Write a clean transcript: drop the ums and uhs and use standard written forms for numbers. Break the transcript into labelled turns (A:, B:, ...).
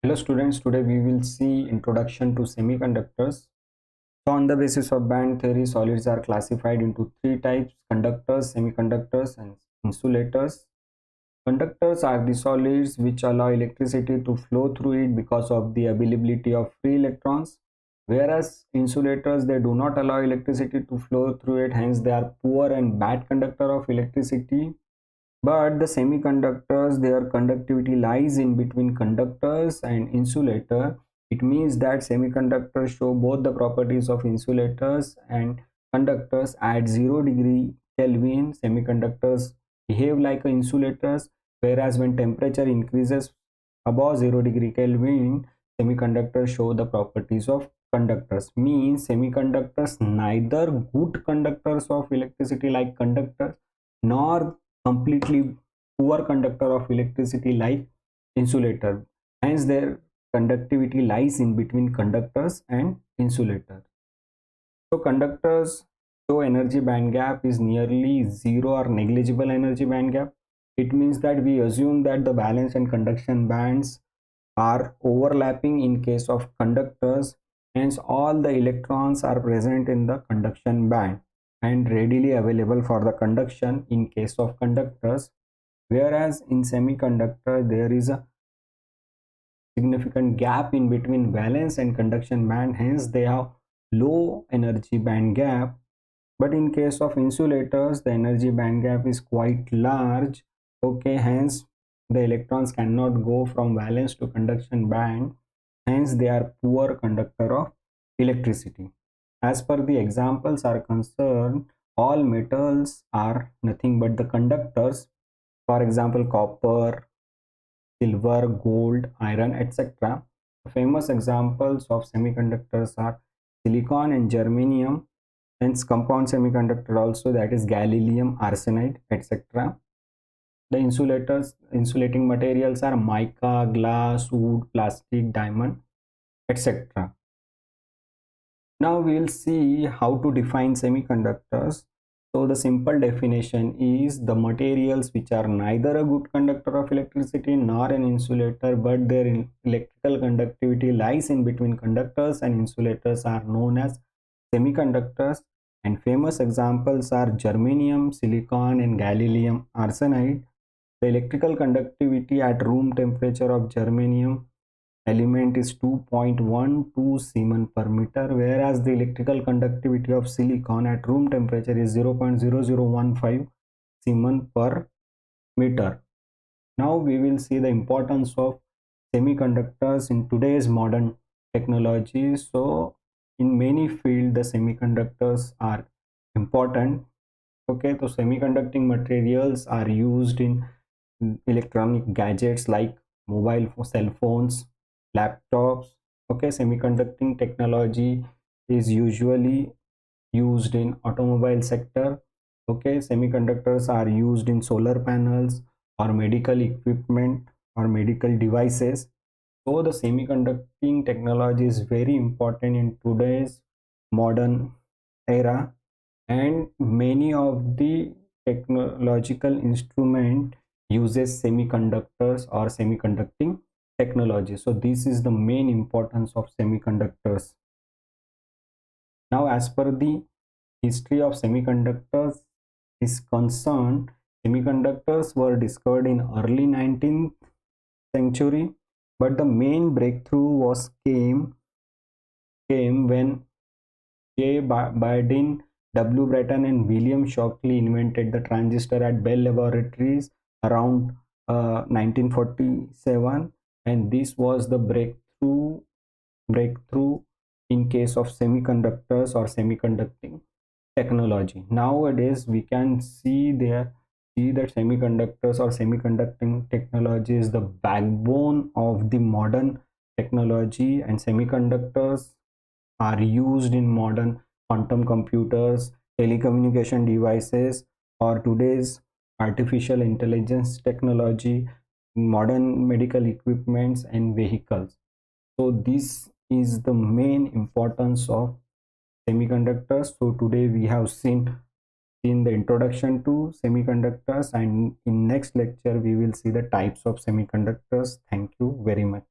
A: Hello students, today we will see introduction to semiconductors. So on the basis of band theory, solids are classified into three types: conductors, semiconductors and insulators. Conductors are the solids which allow electricity to flow through it because of the availability of free electrons, whereas insulators, they do not allow electricity to flow through it, hence they are poor and bad conductor of electricity. But the semiconductors, their conductivity lies in between conductors and insulator. It means that semiconductors show both the properties of insulators and conductors. At 0 degree Kelvin, semiconductors behave like insulators, whereas when temperature increases above 0 degree Kelvin, semiconductors show the properties of conductors. Means semiconductors neither good conductors of electricity like conductors, nor completely poor conductor of electricity like insulator. Hence their conductivity lies in between conductors and insulators. So conductors show energy band gap is nearly zero or negligible energy band gap. It means that we assume that the valence and conduction bands are overlapping in case of conductors, hence all the electrons are present in the conduction band and readily available for the conduction in case of conductors, whereas in semiconductor there is a significant gap in between valence and conduction band, hence they have low energy band gap. But in case of insulators, the energy band gap is quite large. Okay, hence the electrons cannot go from valence to conduction band, hence they are poor conductor of electricity. As per the examples are concerned, all metals are nothing but the conductors. For example, copper, silver, gold, iron, etc. Famous examples of semiconductors are silicon and germanium, hence compound semiconductor also, that is gallium arsenide, etc. The insulating materials are mica, glass, wood, plastic, diamond, etc. Now we will see how to define semiconductors. So the simple definition is the materials which are neither a good conductor of electricity nor an insulator, but their electrical conductivity lies in between conductors and insulators are known as semiconductors. And famous examples are germanium, silicon and gallium arsenide. The electrical conductivity at room temperature of germanium element is 2.12 Siemens per meter, whereas the electrical conductivity of silicon at room temperature is 0.0015 Siemens per meter. Now we will see the importance of semiconductors in today's modern technology. So in many fields the semiconductors are important. Okay, so semiconducting materials are used in electronic gadgets like cell phones, laptops. Okay, semiconducting technology is usually used in automobile sector. Okay, semiconductors are used in solar panels or medical equipment or medical devices. So the semiconducting technology is very important in today's modern era, and many of the technological instrument uses semiconductors or semiconducting technology. So this is the main importance of semiconductors. Now as per the history of semiconductors is concerned, semiconductors were discovered in early 19th century, but the main breakthrough was came when J. Bardeen, W. Bratton and William Shockley invented the transistor at Bell Laboratories around 1947, and this was the breakthrough in case of semiconductors or semiconducting technology. Nowadays we can see that semiconductors or semiconducting technology is the backbone of the modern technology, and semiconductors are used in modern quantum computers, telecommunication devices, or today's artificial intelligence technology, modern medical equipments and vehicles. So this is the main importance of semiconductors. So today we have seen the introduction to semiconductors, and in next lecture we will see the types of semiconductors. Thank you very much.